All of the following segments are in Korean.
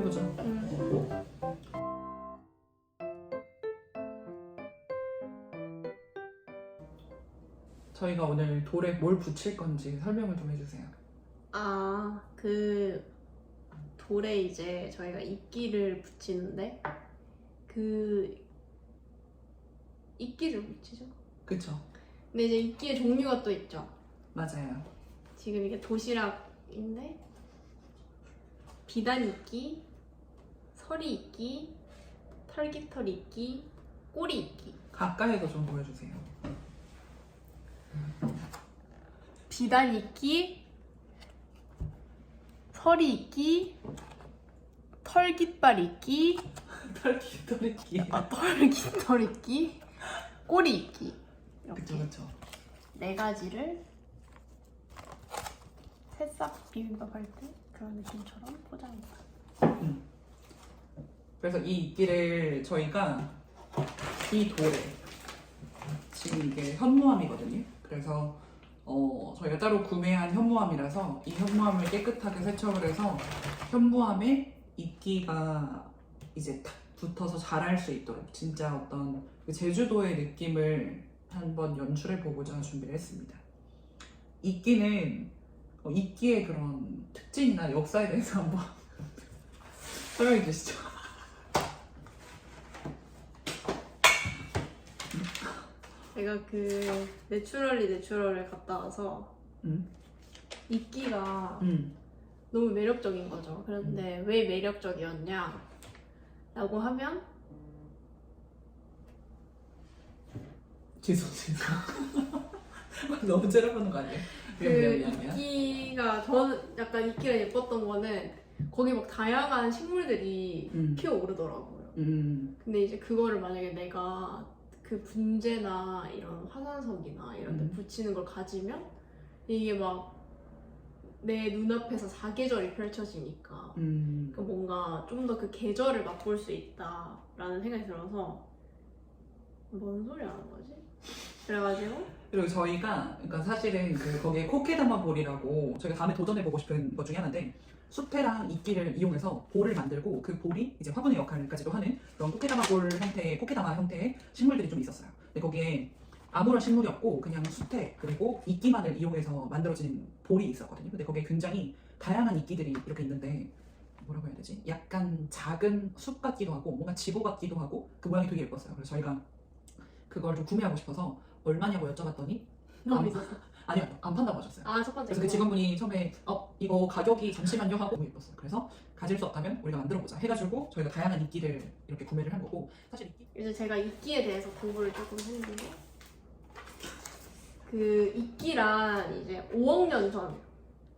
해보자. 저희가 오늘 돌에 뭘 붙일 건지 설명을 좀 해주세요. 그 돌에 이제 저희가 이끼를 붙이는데 그 이끼를 붙이죠. 그쵸? 근데 이제 이끼의 종류가 또 있죠. 맞아요. 지금 이게 도시락인데 비단 이끼, 서리 이끼, 털깃털 이끼, 꼬리 이끼. 가까이서 좀 보여주세요. 비단 이끼, 서리 이끼, 털깃발 이끼, 털깃털이끼. 털깃털 이끼, 꼬리 이끼. 이렇게 그쵸. 네 가지를 새싹 비빔밥 할 때 그런 느낌처럼 포장합니다. 그래서 이 이끼를 저희가 이 돌에 지금 이게 현무암이거든요. 그래서 저희가 따로 구매한 현무암이라서 이 현무암을 깨끗하게 세척을 해서 현무암에 이끼가 이제 탁 붙어서 자랄 수 있도록 진짜 어떤 그 제주도의 느낌을 한번 연출해 보고자 준비를 했습니다. 이끼는 이끼의 그런 특징이나 역사에 대해서 한번 설명해 주시죠. 제가 그 내추럴을 갔다 와서 이끼가 너무 매력적인 거죠. 그런데 왜 매력적이었냐? 라고 하면 죄송. 너무 째려보는 거 아니에요? 그 미안. 이끼가 저는 약간 이끼가 예뻤던 거는 거기 막 다양한 식물들이 피어오르더라고요. 근데 이제 그거를 만약에 내가 그 분재나 이런 화산석이나 이런 데 붙이는 걸 가지면 이게 막 내 눈앞에서 사계절이 펼쳐지니까 그 뭔가 좀 더 그 계절을 맛볼 수 있다라는 생각이 들어서 뭔 소리 하는 거지? 그래가지고 그리고 저희가 그러니까 사실은 거기에 코케다마 볼이라고 저희가 다음에 도전해보고 싶은 것 중에 하나인데 수태랑 이끼를 이용해서 볼을 만들고 그 볼이 이제 화분의 역할까지도 하는 그런 코케다마 형태의 식물들이 좀 있었어요. 근데 거기에 아무런 식물이 없고 그냥 수태 그리고 이끼만을 이용해서 만들어진 볼이 있었거든요. 근데 거기에 굉장히 다양한 이끼들이 이렇게 있는데 뭐라고 해야 되지? 약간 작은 숲 같기도 하고 뭔가 지구 같기도 하고 그 모양이 되게 예뻤어요. 그래서 저희가 그걸 좀 구매하고 싶어서 얼마냐고 여쭤봤더니 너무 비쌌어. 아니요, 안 판다고 하셨어요. 첫 번째 그래서 그 직원분이 처음에 이거 가격이 잠시만요 하고 너무 예뻤어요. 그래서 가질 수 없다면 우리가 만들어보자 해가지고 저희가 다양한 이끼를 이렇게 구매를 한 거고 사실 이제 제가 이끼에 대해서 공부를 조금 했는데 그 이끼란 이제 5억 년 전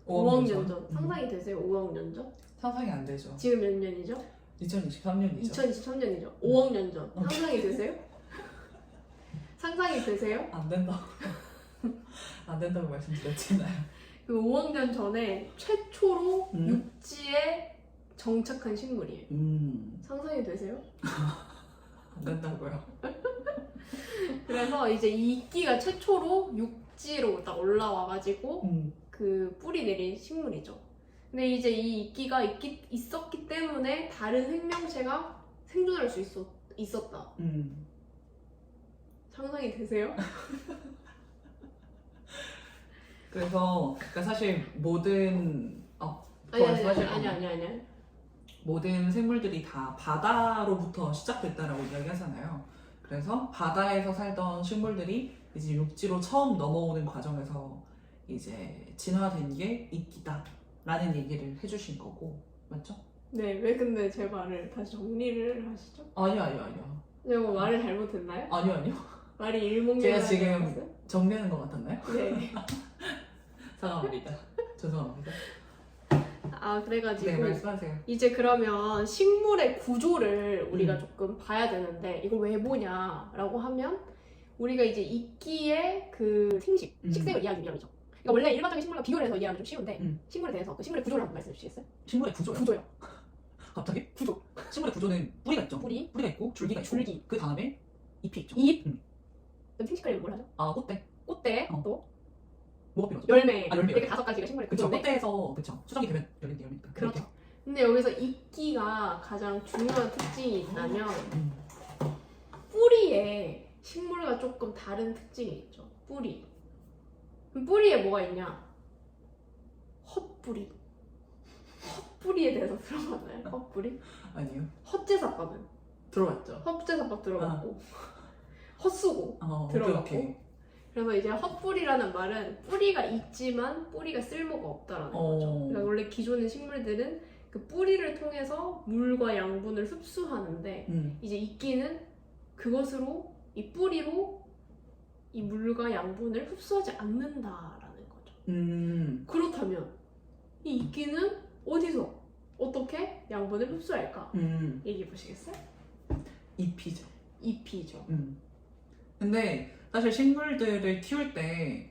5억 년 전 상상이 되세요? 5억 년 전? 상상이 안 되죠. 지금 몇 년이죠? 2023년이죠. 2023년이죠. 5억 년 전. 상상이 되세요? 상상이 되세요? 안 된다고 안 된다고 말씀드렸잖아요. 그 5억 년 전에 최초로 육지에 정착한 식물이에요. 상상이 되세요? 안 된다고요. 그래서 이제 이 이끼가 최초로 육지로 딱 올라와가지고 그 뿌리 내린 식물이죠. 근데 이제 이 이끼가 있었기 때문에 다른 생명체가 생존할 수 있었다. 상상이 되세요? 그래서 그러니까 사실 모든 아니. 모든 생물들이 다 바다로부터 시작됐다라고 이야기하잖아요. 그래서 바다에서 살던 식물들이 이제 육지로 처음 넘어오는 과정에서 이제 진화된 게 이끼다라는 얘기를 해주신 거고 맞죠? 네, 왜 근데 제 말을 다시 정리를 하시죠? 아니요. 제가 뭐 말을 잘못했나요? 아니요. 말이 일목요연 제가 지금 정리하는 것 같았나요? 네. 사과합니다. 죄송합니다. 그래가지고 네, 말씀하세요. 이제 그러면 식물의 구조를 우리가 조금 봐야 되는데 이걸 왜 보냐라고 하면 우리가 이제 이끼의 그 식생을 이해하기 위함이죠. 그러니까 원래 일반적인 식물과 비교를 해서 이해하면 좀 쉬운데 식물에 대해서 그 식물의 구조를 한번 말씀해 주시겠어요? 식물의 구조요? 구조요. 갑자기? 구조. 식물의 구조는 뿌리가 있죠. 뿌리가 있고 줄기가 있고 그 다음에 잎이 있죠. 잎. 그럼 생식하려면 뭘 하죠? 꽃대. 꽃대. 또 뭐가 필요하죠? 열매. 열매. 이렇게 5가지가 식물의 그쵸. 구조인데. 꽃대에서 그쵸. 수정이 되면 열리니까. 그렇죠. 근데 여기서 이끼가 가장 중요한 특징이 있다면 음. 뿌리에 식물과 조금 다른 특징이 있죠. 뿌리. 그럼 뿌리에 뭐가 있냐? 헛뿌리. 헛뿌리에 대해서 들어봤나요? 헛뿌리? 아니요. 헛제사밥은 들어봤죠. 헛제사밥 들어봤고 헛수고 들어봤고 오케이. 그래서 이제 헛뿌리라는 말은 뿌리가 있지만 뿌리가 쓸모가 없다라는 거죠. 그러니까 원래 기존의 식물들은 그 뿌리를 통해서 물과 양분을 흡수하는데 이제 이끼는 그것으로 이 뿌리로 이 물과 양분을 흡수하지 않는다라는 거죠. 그렇다면 이 이끼는 어디서 어떻게 양분을 흡수할까? 얘기해 보시겠어요? 잎이죠. 잎이죠. 근데 사실 식물들을 키울 때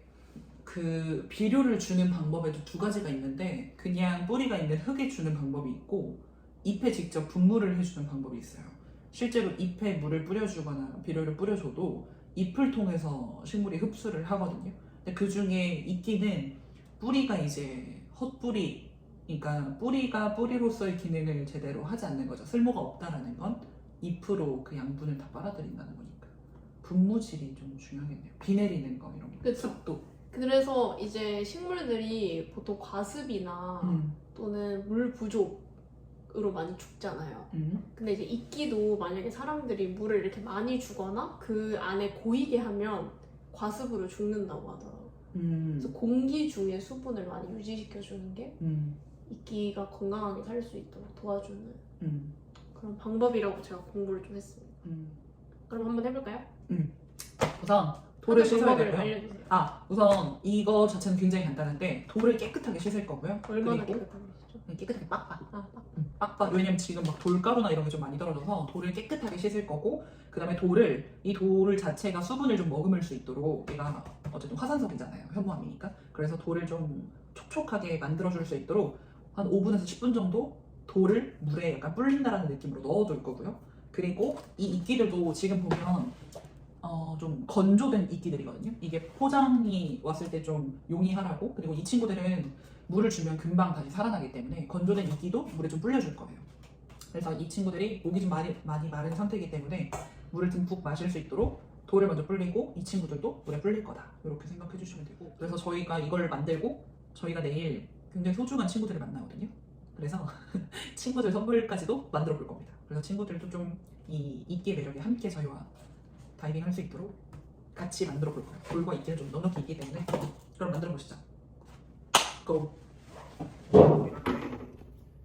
그 비료를 주는 방법에도 두 가지가 있는데 그냥 뿌리가 있는 흙에 주는 방법이 있고 잎에 직접 분무를 해주는 방법이 있어요. 실제로 잎에 물을 뿌려주거나 비료를 뿌려줘도 잎을 통해서 식물이 흡수를 하거든요. 근데 그 중에 이끼는 뿌리가 이제 헛뿌리, 그러니까 뿌리가 뿌리로서의 기능을 제대로 하지 않는 거죠. 쓸모가 없다라는 건 잎으로 그 양분을 다 빨아들인다는 거니까. 분무질이 좀 중요하겠네요. 비 내리는 거 이런 거. 그쵸. 습도. 그래서 이제 식물들이 보통 과습이나 또는 물 부족으로 많이 죽잖아요. 근데 이제 이끼도 만약에 사람들이 물을 이렇게 많이 주거나 그 안에 고이게 하면 과습으로 죽는다고 하더라고요. 그래서 공기 중에 수분을 많이 유지시켜주는 게 이끼가 건강하게 살 수 있도록 도와주는 그런 방법이라고 제가 공부를 좀 했습니다. 그럼 한번 해볼까요? 우선 돌을 씻어야 방법을 되고요. 알려주세요. 우선 이거 자체는 굉장히 간단한데 돌을 깨끗하게 씻을 거고요. 얼마나 그리고 깨끗하시죠? 깨끗하게 빡빡. 빡. 빡빡. 왜냐면 지금 막 돌가루나 이런 게 좀 많이 떨어져서 돌을 깨끗하게 씻을 거고 그 다음에 이 돌 자체가 수분을 좀 머금을 수 있도록 얘가 어쨌든 화산석이잖아요. 현무암이니까. 그래서 돌을 좀 촉촉하게 만들어줄 수 있도록 한 5분에서 10분 정도 돌을 물에 약간 불린다라는 느낌으로 넣어둘 거고요. 그리고 이 이끼들도 지금 보면 좀 건조된 이끼들이거든요. 이게 포장이 왔을 때 좀 용이하라고. 그리고 이 친구들은 물을 주면 금방 다시 살아나기 때문에 건조된 이끼도 물에 좀 불려줄 거예요. 그래서 이 친구들이 목이 좀 많이 마른 상태이기 때문에 물을 듬뿍 마실 수 있도록 돌을 먼저 불리고 이 친구들도 물에 불릴 거다. 이렇게 생각해 주시면 되고. 그래서 저희가 이걸 만들고 저희가 내일 굉장히 소중한 친구들을 만나거든요. 그래서 친구들 선물까지도 만들어 볼 겁니다. 그래서 친구들도 좀 이 이끼의 매력에 함께 저희와 다이빙 할 수 있도록 같이 만들어 볼 거예요. 돌과 이끼는 좀 넉넉히 있기 때문에. 그럼 만들어 보시죠. 고! 이렇게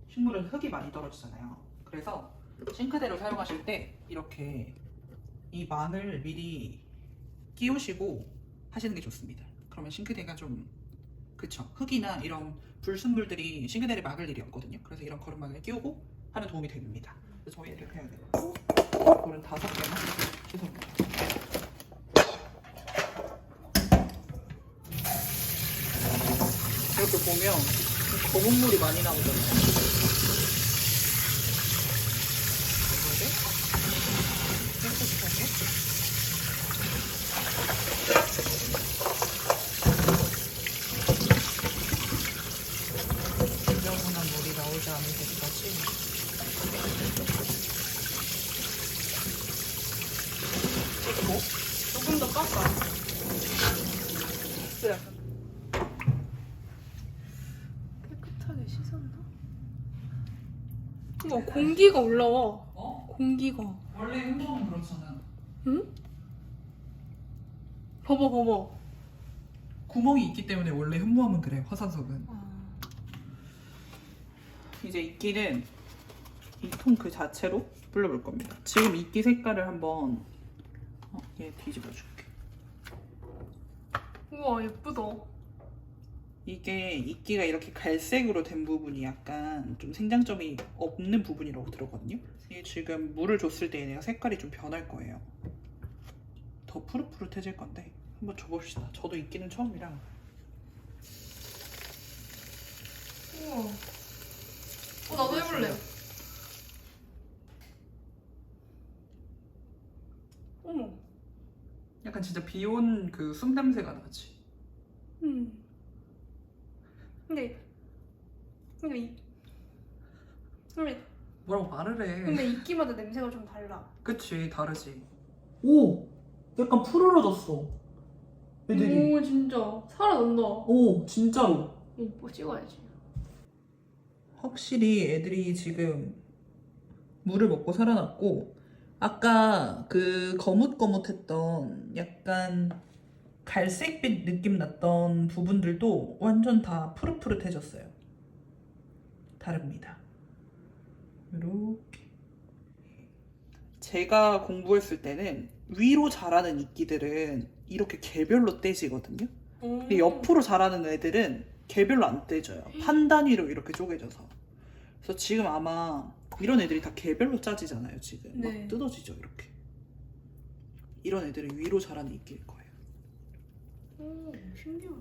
식물은 흙이 많이 떨어지잖아요. 그래서 싱크대를 사용하실 때 이렇게 이 망을 미리 끼우시고 하시는 게 좋습니다. 그러면 싱크대가 좀 그쵸, 흙이나 이런 불순물들이 싱크대를 막을 일이 없거든요. 그래서 이런 거름막을 끼우고 하면 도움이 됩니다. 그래서 저희는 이렇게 해야 되고 돌은 5개나 씻어줍니다. 이렇게 보면 검은 물이 많이 나오잖아요. 이거를 깨끗하게 지저분한 물이 나오지 않을 때까지 씻고 조금 더 깎아. 깨끗하게 씻었나? 우와, 공기가 올라와. 공기가. 원래 흙목은 그렇잖아. 응? 봐봐. 구멍이 있기 때문에 원래 현무암은 그래. 화산석은. 이제 이끼는 이 통 그 자체로 불러볼 겁니다. 지금 이끼 색깔을 한번 얘 뒤집어 줄게. 우와, 예쁘다. 이게 이끼가 이렇게 갈색으로 된 부분이 약간 좀 생장점이 없는 부분이라고 들었거든요. 이게 지금 물을 줬을 때 얘네가 색깔이 좀 변할 거예요. 더 푸릇푸릇해질 건데 한번 줘봅시다. 저도 이끼는 처음이라. 우와. 나도 해볼래. 어머. 약간 진짜 비온 그 숨 냄새가 나지. 근데 근데, 뭐라고 말을 해. 근데 이끼마다 냄새가 좀 달라. 그치, 다르지. 오! 약간 푸르러졌어. 애들이. 오 진짜 살아난다. 오, 진짜로. 이거 찍어야지. 확실히 애들이 지금 물을 먹고 살아났고, 아까 그 거뭇거뭇했던 약간 갈색빛 느낌 났던 부분들도 완전 다 푸릇푸릇해졌어요. 다릅니다. 이렇게. 제가 공부했을 때는 위로 자라는 이끼들은 이렇게 개별로 떼지거든요. 근데 옆으로 자라는 애들은 개별로 안 떼져요. 판 단위로 이렇게 쪼개져서. 그래서 지금 아마 이런 애들이 다 개별로 짜지잖아요. 지금 네. 막 뜯어지죠 이렇게. 이런 애들은 위로 자라는 이끼일 거예요. 오 신기하다.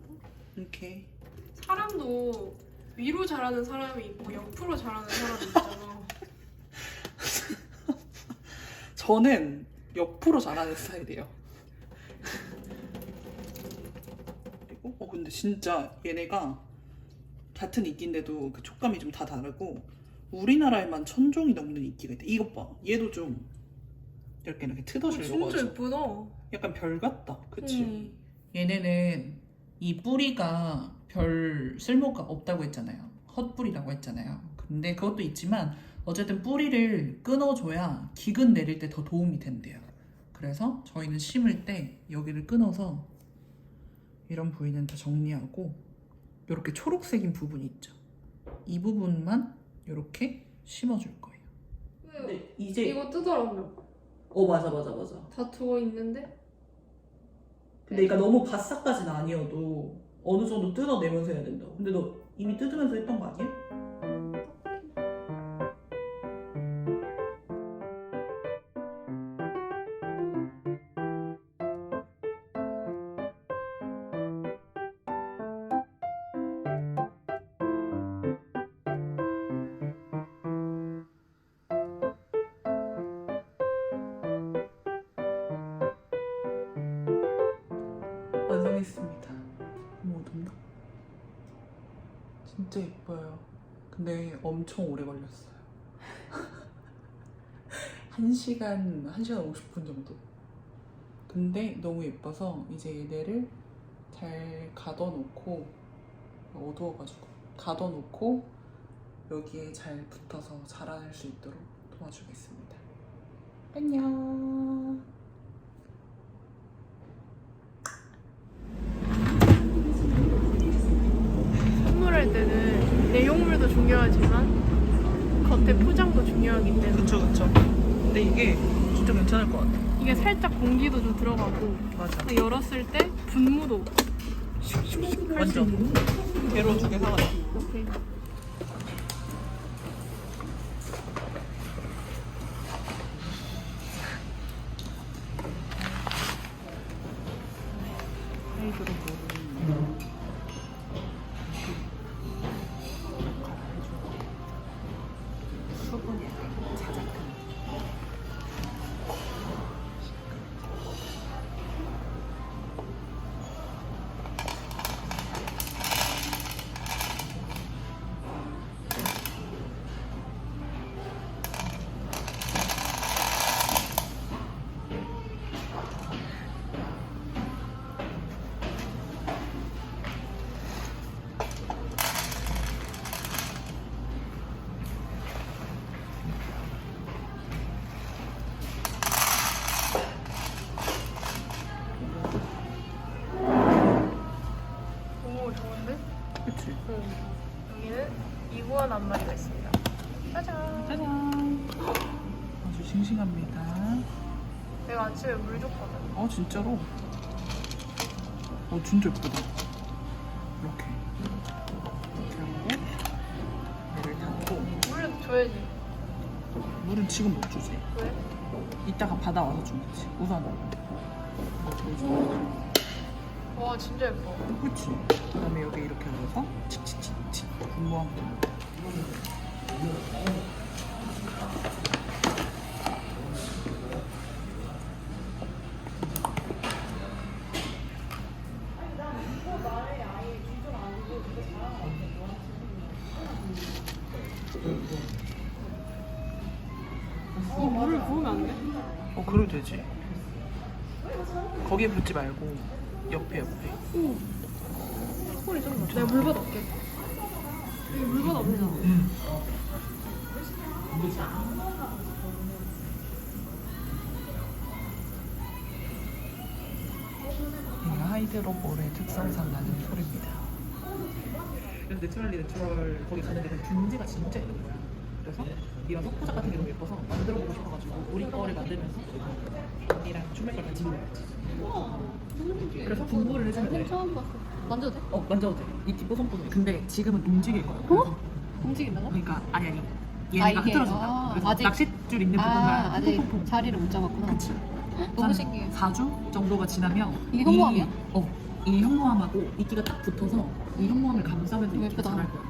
이렇게. 사람도 위로 자라는 사람이 있고 옆으로 자라는 사람이 있잖아. 저는 옆으로 자라는 스타일이에요. 그리고 근데 진짜 얘네가 같은 이끼인데도 그 촉감이 좀 다 다르고, 우리나라에만 1000종이 넘는 이끼가 있대. 이것 봐. 얘도 좀 이렇게 트어지려고 진짜 하죠. 예쁘다. 약간 별 같다. 그치? 응. 얘네는 이 뿌리가 별 쓸모가 없다고 했잖아요. 헛뿌리라고 했잖아요. 근데 그것도 있지만 어쨌든 뿌리를 끊어줘야 기근 내릴 때 더 도움이 된대요. 그래서 저희는 심을 때 여기를 끊어서 이런 부위는 다 정리하고, 이렇게 초록색인 부분이 있죠. 이 부분만 이렇게 심어줄 거예요. 근데 이제 이거 뜯어라며. 맞아. 다 두어 있는데. 근데 그러니까 너무 바싹까지는 아니어도 어느 정도 뜯어내면서 해야 된다고. 근데 너 이미 뜯으면서 했던 거 아니야? 완성했습니다. 너무 어둡나? 진짜 예뻐요. 근데 엄청 오래 걸렸어요. 1시간 50분 정도. 근데 너무 예뻐서 이제 얘네를 잘 가둬놓고, 어두워가지고 가둬놓고 여기에 잘 붙어서 자라날 수 있도록 도와주겠습니다. 안녕. 선물할 때는 내용물도 중요하지만 겉에 포장도 중요하기 때문에. 그쵸. 근데 이게 진짜 괜찮을 것 같아. 이게 살짝 공기도 좀 들어가고 맞아. 열었을 때 분무도 슉슉슉 할 수 완전. 있는. 배로 2개 사가자. 오케이. 사이드로 물을 수분이 약간 자작한. 오 좋은데? 그치? 여기는 이구아나 한 마리가 있습니다. 짜잔. 짜잔. 아주 싱싱합니다. 내가 아침에 물 줬거든. 진짜로? 진짜 예쁘다. 이렇게 하고 얘를 닫고. 물을 줘야지. 물은 지금 못 주지. 왜? 이따가 받아와서 주면 되지. 우선 보여줘. 와 진짜 예뻐. 그치? 그 다음에 여기 이렇게 열어서 칙칙칙칙 분무하면 돼. 그래도 되지. 거기에 붙지 말고 옆에. 오. 소리 좀 나. 내가 물건 없게. 여기 물건 없잖아. 이 하이드로볼의 특성상 나는 소리입니다. 그래서 내추럴 거기 가는 데는 분재가 진짜 예쁜 거야. 그래서 이런 석고작 같은 게 너무 예뻐서 만들어보고 싶어가지고 우리 거를 만들면서 언니랑 춤을 걸 같이 입는 거야. 그래서 분부를 해주면 돼. 처음 봤어. 만져도 돼? 만져도 돼. 이 뒷보선보는. 근데 지금은 움직일 거야. 어? 움직인다고? 그러니까 아니 얘네가 이게, 흐트러진다. 그래서 아직- 낚싯줄 있는 부분만 아직 퐁퐁퐁. 자리를 못 잡았구나. 그치. 너무 한 신기해. 4주 정도가 지나면 이게 현무암이야? 이 현무암하고 이끼가 딱 붙어서 이 현무암을 감싸면서 이끼가 예쁘다. 자랄 거야.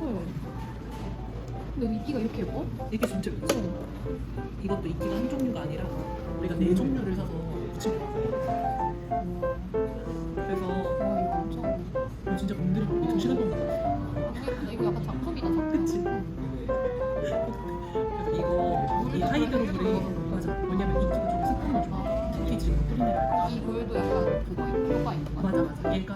헐. 근데 이끼가 이렇게 예뻐? 이게 진짜 예쁘지? 이것도 이끼가 한 종류가 아니라 우리가 4종류를 사서 붙인 거야. 그래서 와 이거 엄청 이거 진짜 곰들이 2시간 동안 나왔어. 너무 예쁘다. 이거 약간 작품이다 작품. 그치? 그래서 이 하이드로볼이 맞아. 왜냐면 이끼가 좀 습한 거죠. 특히 지금 뿌리는 이 돌도 약간 그거 효과 있는 거야. 맞아. 얘가